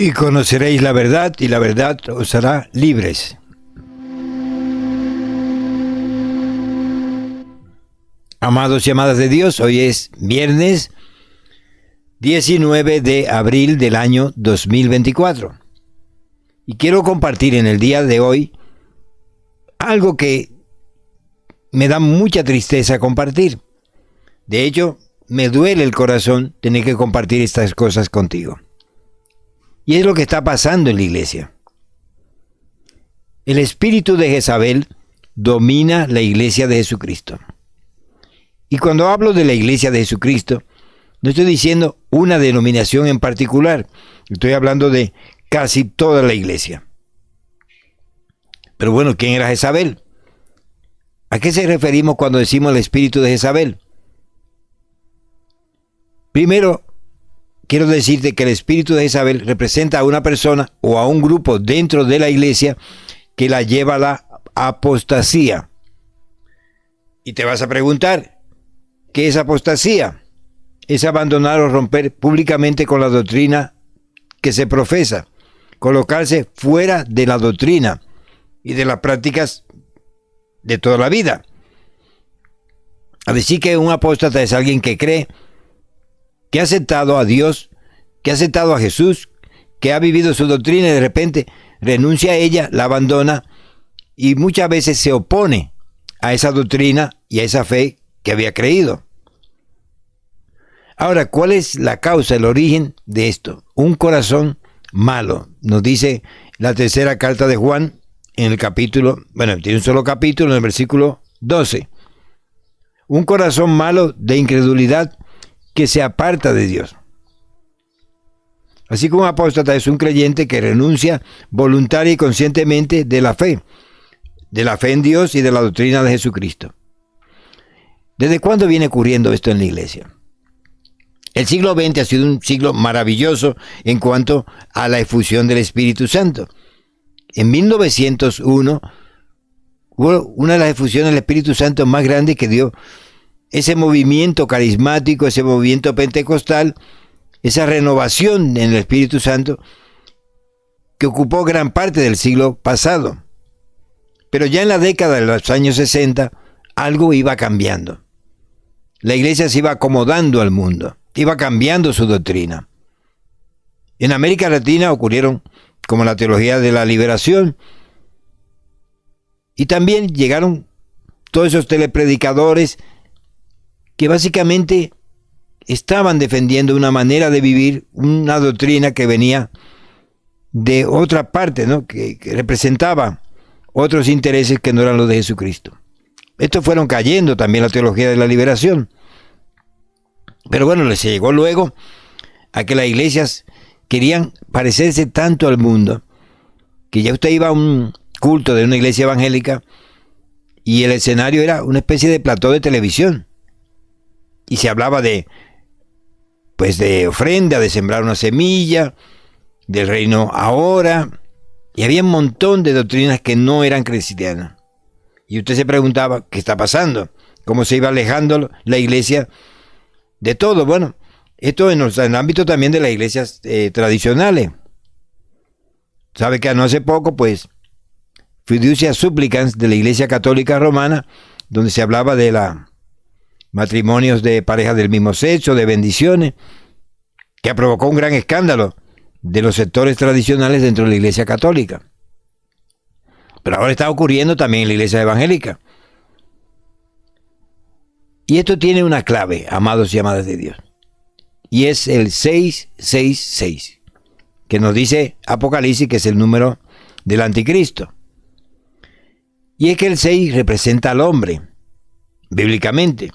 Y conoceréis la verdad, y la verdad os hará libres. Amados y amadas de Dios, hoy es viernes 19 de abril del año 2024. Y quiero compartir en el día de hoy algo que me da mucha tristeza compartir. De hecho, me duele el corazón tener que compartir estas cosas contigo. Y es lo que está pasando en la iglesia. El espíritu de Jezabel domina la iglesia de Jesucristo. Y cuando hablo de la iglesia de Jesucristo, no estoy diciendo una denominación en particular. Estoy hablando de casi toda la iglesia. Pero bueno, ¿quién era Jezabel? ¿A qué se referimos cuando decimos el espíritu de Jezabel? Primero, quiero decirte que el espíritu de Jezabel representa a una persona o a un grupo dentro de la iglesia que la lleva a la apostasía. Y te vas a preguntar, ¿qué es apostasía? Es abandonar o romper públicamente con la doctrina que se profesa, colocarse fuera de la doctrina y de las prácticas de toda la vida. A decir que un apóstata es alguien que cree, que ha aceptado a Dios, que ha aceptado a Jesús, que ha vivido su doctrina y de repente renuncia a ella, la abandona y muchas veces se opone a esa doctrina y a esa fe que había creído. Ahora, ¿cuál es la causa, el origen de esto? Un corazón malo. Nos dice la tercera carta de Juan en el capítulo, tiene un solo capítulo, en el versículo 12. Un corazón malo de incredulidad que se aparta de Dios. Así como un apóstata es un creyente que renuncia voluntaria y conscientemente de la fe en Dios y de la doctrina de Jesucristo. ¿Desde cuándo viene ocurriendo esto en la iglesia? El siglo XX ha sido un siglo maravilloso en cuanto a la efusión del Espíritu Santo. En 1901 hubo una de las efusiones del Espíritu Santo más grandes que dio ese movimiento carismático, ese movimiento pentecostal, esa renovación en el Espíritu Santo que ocupó gran parte del siglo pasado. Pero ya en la década de los años 60 algo iba cambiando. La iglesia se iba acomodando al mundo, iba cambiando su doctrina. En América Latina ocurrieron como la teología de la liberación y también llegaron todos esos telepredicadores que básicamente estaban defendiendo una manera de vivir, una doctrina que venía de otra parte, ¿no? que representaba otros intereses que no eran los de Jesucristo. Estos fueron cayendo también la teología de la liberación. Pero bueno, les llegó luego a que las iglesias querían parecerse tanto al mundo, que ya usted iba a un culto de una iglesia evangélica y el escenario era una especie de plató de televisión. Y se hablaba de ofrenda, de sembrar una semilla, del reino ahora. Y había un montón de doctrinas que no eran cristianas. Y usted se preguntaba, ¿qué está pasando? ¿Cómo se iba alejando la iglesia de todo? Bueno, esto en el ámbito también de las iglesias tradicionales. Sabe que no hace poco, Fiducia Supplicans de la Iglesia Católica Romana, donde se hablaba de matrimonios de parejas del mismo sexo, de bendiciones, que provocó un gran escándalo de los sectores tradicionales dentro de la Iglesia Católica. Pero ahora está ocurriendo también en la Iglesia Evangélica. Y esto tiene una clave, amados y amadas de Dios. Y es el 666, que nos dice Apocalipsis que es el número del anticristo. Y es que el 6 representa al hombre, bíblicamente.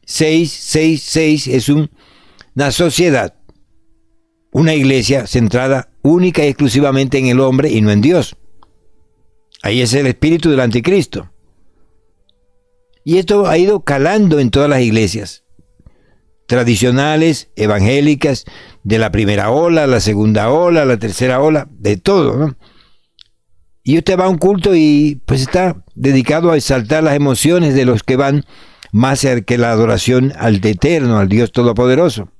666 es una sociedad, una iglesia centrada única y exclusivamente en el hombre y no en Dios. Ahí es el espíritu del anticristo. Y esto ha ido calando en todas las iglesias tradicionales, evangélicas, de la primera ola, la segunda ola, la tercera ola, de todo, ¿no? Y usted va a un culto y está dedicado a exaltar las emociones de los que van más que la adoración al Eterno, al Dios Todopoderoso.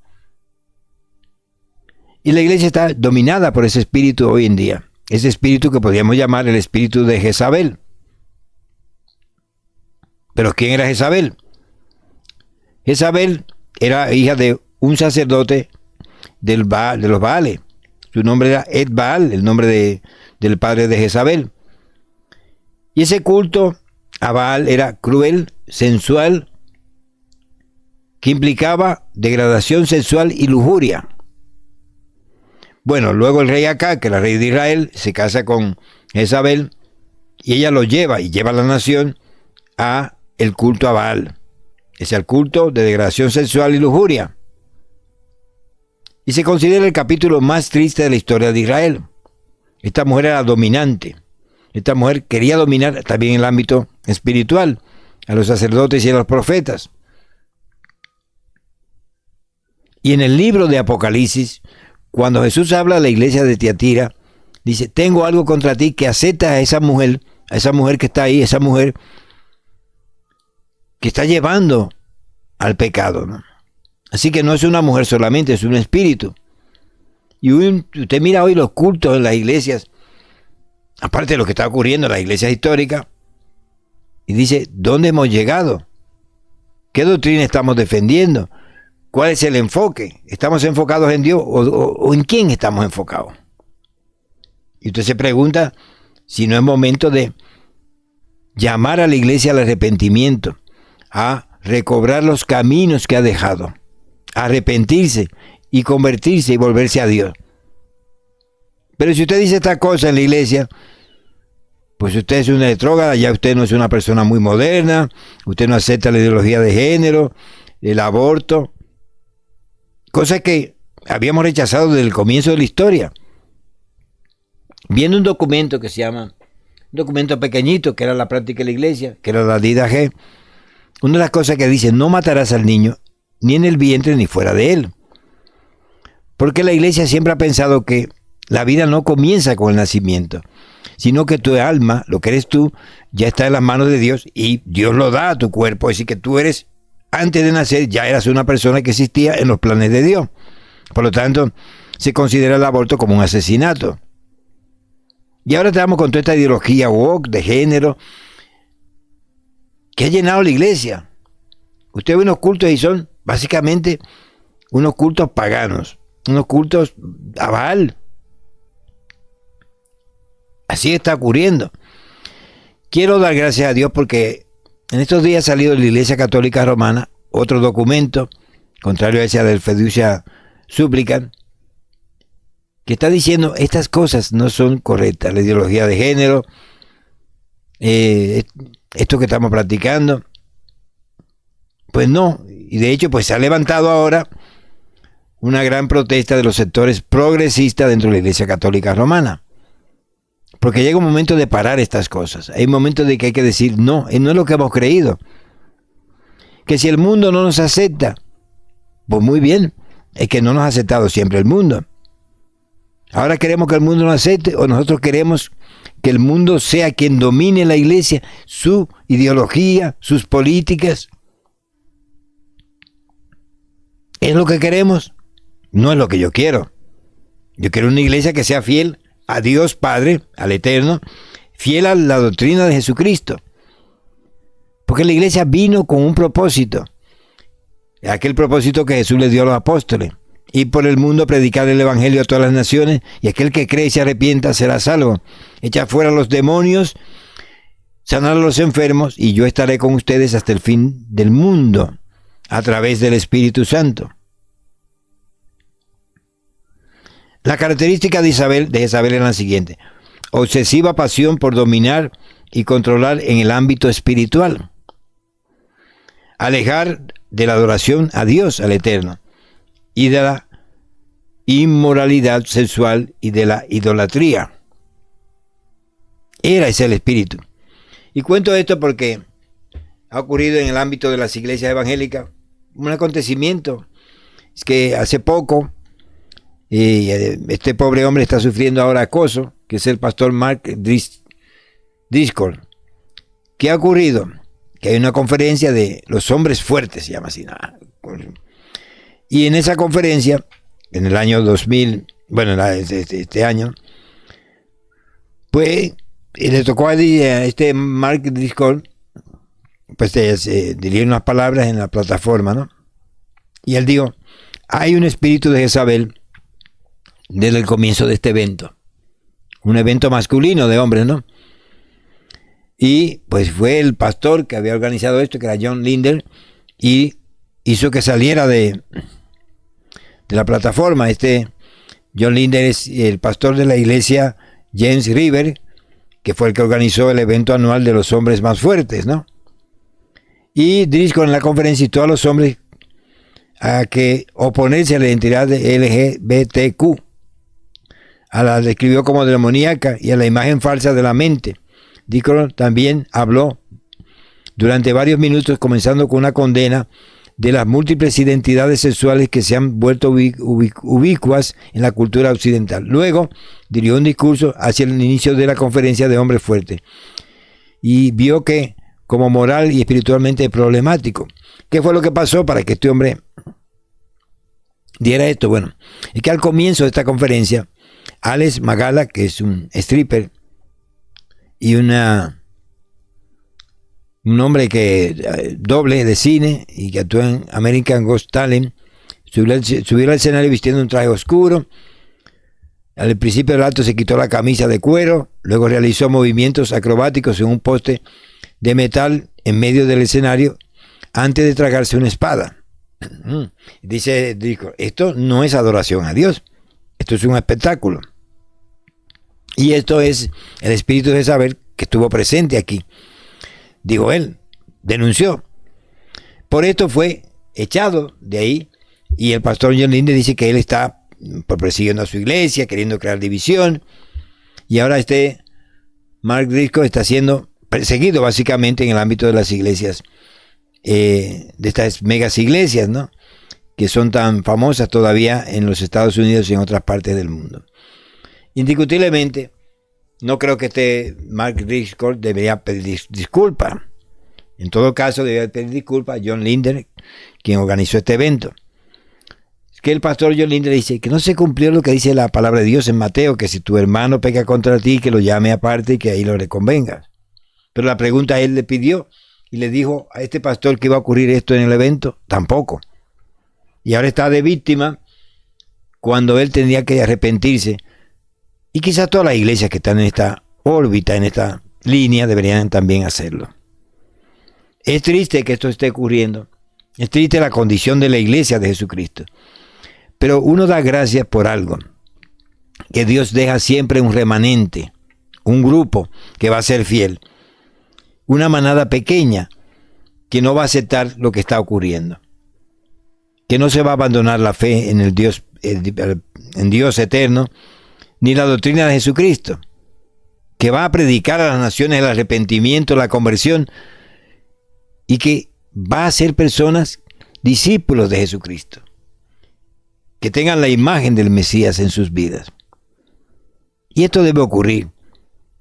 Y la iglesia está dominada por ese espíritu hoy en día. Ese espíritu que podríamos llamar el espíritu de Jezabel. ¿Pero quién era Jezabel? Jezabel era hija de un sacerdote de los Baales. Su nombre era Ed Baal, el nombre del padre de Jezabel. Y ese culto a Baal era cruel, sensual, que implicaba degradación sexual y lujuria. Bueno, luego el rey Acab, que era rey de Israel, se casa con Jezabel y ella lo lleva a la nación a el culto a Baal. Es el culto de degradación sexual y lujuria. Y se considera el capítulo más triste de la historia de Israel. Esta mujer era dominante. Esta mujer quería dominar también el ámbito espiritual, a los sacerdotes y a los profetas. Y en el libro de Apocalipsis, cuando Jesús habla a la iglesia de Tiatira, dice, tengo algo contra ti, que aceptas a esa mujer que está ahí, esa mujer que está llevando al pecado, ¿no? Así que no es una mujer solamente, es un espíritu. Y usted mira hoy los cultos en las iglesias, aparte de lo que está ocurriendo en las iglesias históricas, y dice, ¿dónde hemos llegado? ¿Qué doctrina estamos defendiendo? ¿Cuál es el enfoque? ¿Estamos enfocados en Dios o en quién estamos enfocados? Y usted se pregunta si no es momento de llamar a la iglesia al arrepentimiento, a recobrar los caminos que ha dejado, a arrepentirse y convertirse y volverse a Dios. Pero si usted dice esta cosa en la iglesia, pues usted es una retrógrada, ya usted no es una persona muy moderna, usted no acepta la ideología de género, el aborto, cosa que habíamos rechazado desde el comienzo de la historia. Viendo un documento que se llama, un documento pequeñito, que era la práctica de la iglesia, que era la Dida G, una de las cosas que dice, no matarás al niño, ni en el vientre ni fuera de él. Porque la iglesia siempre ha pensado que la vida no comienza con el nacimiento, sino que tu alma, lo que eres tú, ya está en las manos de Dios y Dios lo da a tu cuerpo. Es decir, que tú eres, antes de nacer, ya eras una persona que existía en los planes de Dios. Por lo tanto, se considera el aborto como un asesinato. Y ahora estamos con toda esta ideología woke, de género, que ha llenado la iglesia. Usted ve unos cultos y son básicamente unos cultos paganos, unos cultos a Baal. Así está ocurriendo. Quiero dar gracias a Dios porque en estos días ha salido de la Iglesia Católica Romana otro documento, contrario a ese del Fiducia Supplicans, que está diciendo estas cosas no son correctas. La ideología de género, esto que estamos practicando, pues no. Y de hecho, pues se ha levantado ahora una gran protesta de los sectores progresistas dentro de la Iglesia Católica Romana. Porque llega un momento de parar estas cosas. Hay un momento de que hay que decir, no es lo que hemos creído. Que si el mundo no nos acepta, pues muy bien, es que no nos ha aceptado siempre el mundo. Ahora queremos que el mundo nos acepte o nosotros queremos que el mundo sea quien domine la iglesia, su ideología, sus políticas. ¿Es lo que queremos? No es lo que yo quiero. Yo quiero una iglesia que sea fiel a Dios Padre, al Eterno, fiel a la doctrina de Jesucristo. Porque la iglesia vino con un propósito. Aquel propósito que Jesús le dio a los apóstoles. Ir por el mundo a predicar el evangelio a todas las naciones, y aquel que cree y se arrepienta será salvo. Echar fuera a los demonios, sanar a los enfermos, y yo estaré con ustedes hasta el fin del mundo, a través del Espíritu Santo. La característica de Jezabel era la siguiente: obsesiva pasión por dominar y controlar en el ámbito espiritual, alejar de la adoración a Dios, al Eterno, y de la inmoralidad sexual y de la idolatría. Era ese el espíritu. Y cuento esto porque ha ocurrido en el ámbito de las iglesias evangélicas un acontecimiento. Es que hace poco este pobre hombre está sufriendo ahora acoso, que es el pastor Mark Driscoll. ¿Qué ha ocurrido? Que hay una conferencia de los hombres fuertes, se llama así. Y en esa conferencia en el año 2000, bueno, este año, pues le tocó a este Mark Driscoll, pues dirigir unas palabras en la plataforma, ¿no? Y él dijo, hay un espíritu de Jezabel desde el comienzo de este evento. Un evento masculino de hombres, ¿no? Y pues fue el pastor que había organizado esto, que era John Linder, y hizo que saliera de la plataforma. Este John Linder es el pastor de la iglesia James River, que fue el que organizó el evento anual de los hombres más fuertes, ¿no? Y Driscoll en la conferencia invitó a los hombres a que oponerse a la identidad de LGBTQ, a la describió como demoníaca y a la imagen falsa de la mente. Driscoll también habló durante varios minutos, comenzando con una condena de las múltiples identidades sexuales que se han vuelto ubicuas en la cultura occidental. Luego dirigió un discurso hacia el inicio de la conferencia de hombres fuertes y vio que como moral y espiritualmente problemático. ¿Qué fue lo que pasó para que este hombre diera esto? Bueno, es que al comienzo de esta conferencia, Alex Magala, que es un stripper y un hombre que doble de cine y que actúa en American Ghost Talent, subió al escenario vistiendo un traje oscuro. Al principio del acto se quitó la camisa de cuero, luego realizó movimientos acrobáticos en un poste de metal en medio del escenario antes de tragarse una espada. Dice, esto no es adoración a Dios, esto es un espectáculo. Y esto es el espíritu de Jezabel que estuvo presente aquí. Dijo él, denunció. Por esto fue echado de ahí. Y el pastor John Linder dice que él está persiguiendo a su iglesia, queriendo crear división. Y ahora Mark Driscoll está siendo perseguido básicamente en el ámbito de las iglesias, de estas megas iglesias, ¿no? Que son tan famosas todavía en los Estados Unidos y en otras partes del mundo. Indiscutiblemente, no creo que Mark Driscoll debería pedir disculpas. En todo caso, debería pedir disculpas a John Linder, quien organizó este evento. Es que el pastor John Linder dice que no se cumplió lo que dice la palabra de Dios en Mateo, que si tu hermano peca contra ti, que lo llame aparte y que ahí lo reconvengas. Pero la pregunta él le pidió y le dijo a este pastor que iba a ocurrir esto en el evento, tampoco. Y ahora está de víctima cuando él tendría que arrepentirse. Y quizás todas las iglesias que están en esta órbita, en esta línea, deberían también hacerlo. Es triste que esto esté ocurriendo. Es triste la condición de la iglesia de Jesucristo. Pero uno da gracias por algo. Que Dios deja siempre un remanente, un grupo que va a ser fiel. Una manada pequeña que no va a aceptar lo que está ocurriendo. Que no se va a abandonar la fe en en Dios eterno, ni la doctrina de Jesucristo, que va a predicar a las naciones el arrepentimiento, la conversión, y que va a ser personas discípulos de Jesucristo, que tengan la imagen del Mesías en sus vidas. Y esto debe ocurrir,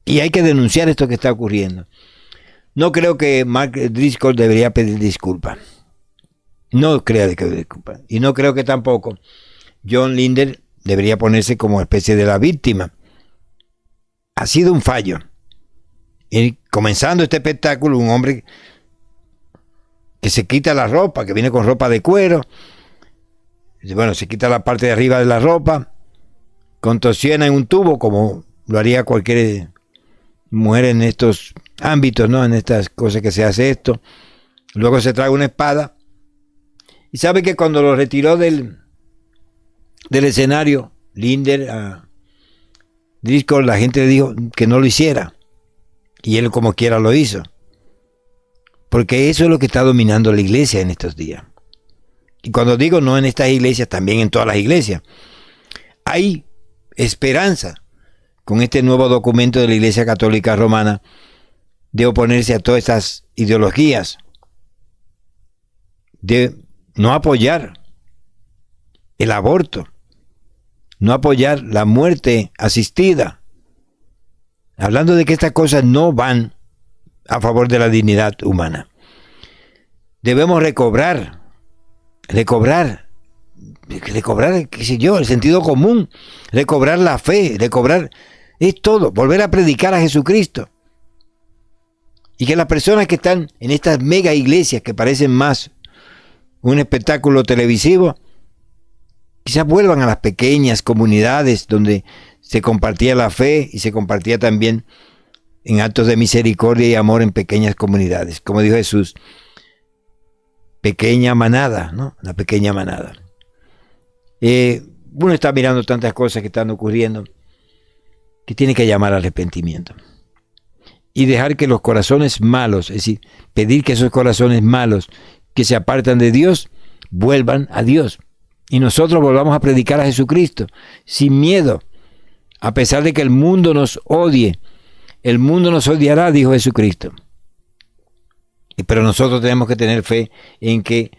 y hay que denunciar esto que está ocurriendo. No creo que Mark Driscoll debería pedir disculpas. No creo que pedir disculpas. Y no creo que tampoco John Linder debería ponerse como especie de la víctima. Ha sido un fallo. Y comenzando este espectáculo, un hombre que se quita la ropa, que viene con ropa de cuero. Bueno, se quita la parte de arriba de la ropa, contorsiona en un tubo, como lo haría cualquier mujer en estos ámbitos, ¿no? En estas cosas que se hace esto. Luego se trae una espada. Y sabe que cuando lo retiró del escenario, Linder a Driscoll, la gente le dijo que no lo hiciera. Y él como quiera lo hizo. Porque eso es lo que está dominando la iglesia en estos días. Y cuando digo no en estas iglesias, también en todas las iglesias. Hay esperanza con este nuevo documento de la Iglesia Católica Romana de oponerse a todas estas ideologías, de no apoyar el aborto, no apoyar la muerte asistida, hablando de que estas cosas no van a favor de la dignidad humana. Debemos recobrar recobrar, qué sé yo, el sentido común, recobrar la fe, recobrar, es todo, volver a predicar a Jesucristo. Y que las personas que están en estas mega iglesias que parecen más un espectáculo televisivo, quizás vuelvan a las pequeñas comunidades donde se compartía la fe y se compartía también en actos de misericordia y amor en pequeñas comunidades. Como dijo Jesús, pequeña manada, ¿no? Una pequeña manada. Uno está mirando tantas cosas que están ocurriendo que tiene que llamar al arrepentimiento. Y dejar que los corazones malos, es decir, pedir que esos corazones malos que se apartan de Dios, vuelvan a Dios. Y nosotros volvamos a predicar a Jesucristo, sin miedo. A pesar de que el mundo nos odie, el mundo nos odiará, dijo Jesucristo. Pero nosotros tenemos que tener fe en que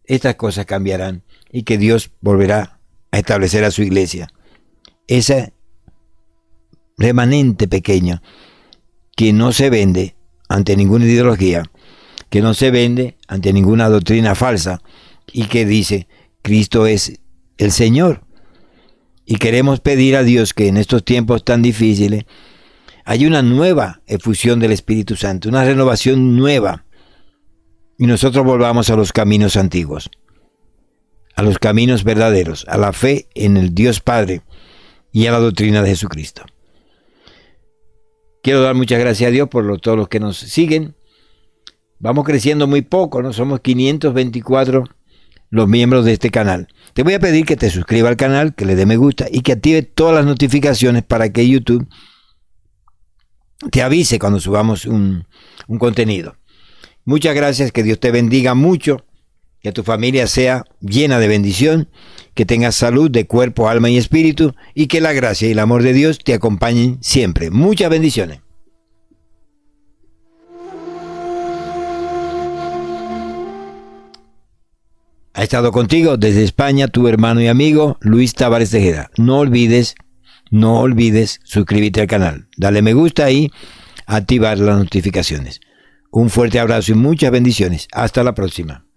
estas cosas cambiarán y que Dios volverá a establecer a su iglesia. Ese remanente pequeño que no se vende ante ninguna ideología, que no se vende ante ninguna doctrina falsa y que dice, Cristo es el Señor. Y queremos pedir a Dios que en estos tiempos tan difíciles haya una nueva efusión del Espíritu Santo, una renovación nueva. Y nosotros volvamos a los caminos antiguos, a los caminos verdaderos, a la fe en el Dios Padre y a la doctrina de Jesucristo. Quiero dar muchas gracias a Dios por todos los que nos siguen. Vamos creciendo muy poco, ¿no? Somos 524 los miembros de este canal. Te voy a pedir que te suscribas al canal, que le dé me gusta y que active todas las notificaciones para que YouTube te avise cuando subamos un contenido. Muchas gracias, que Dios te bendiga mucho, que tu familia sea llena de bendición, que tengas salud de cuerpo, alma y espíritu, y que la gracia y el amor de Dios te acompañen siempre. Muchas bendiciones. Ha estado contigo desde España tu hermano y amigo Luis Tavares Tejeda. No olvides suscribirte al canal. Dale me gusta y activar las notificaciones. Un fuerte abrazo y muchas bendiciones. Hasta la próxima.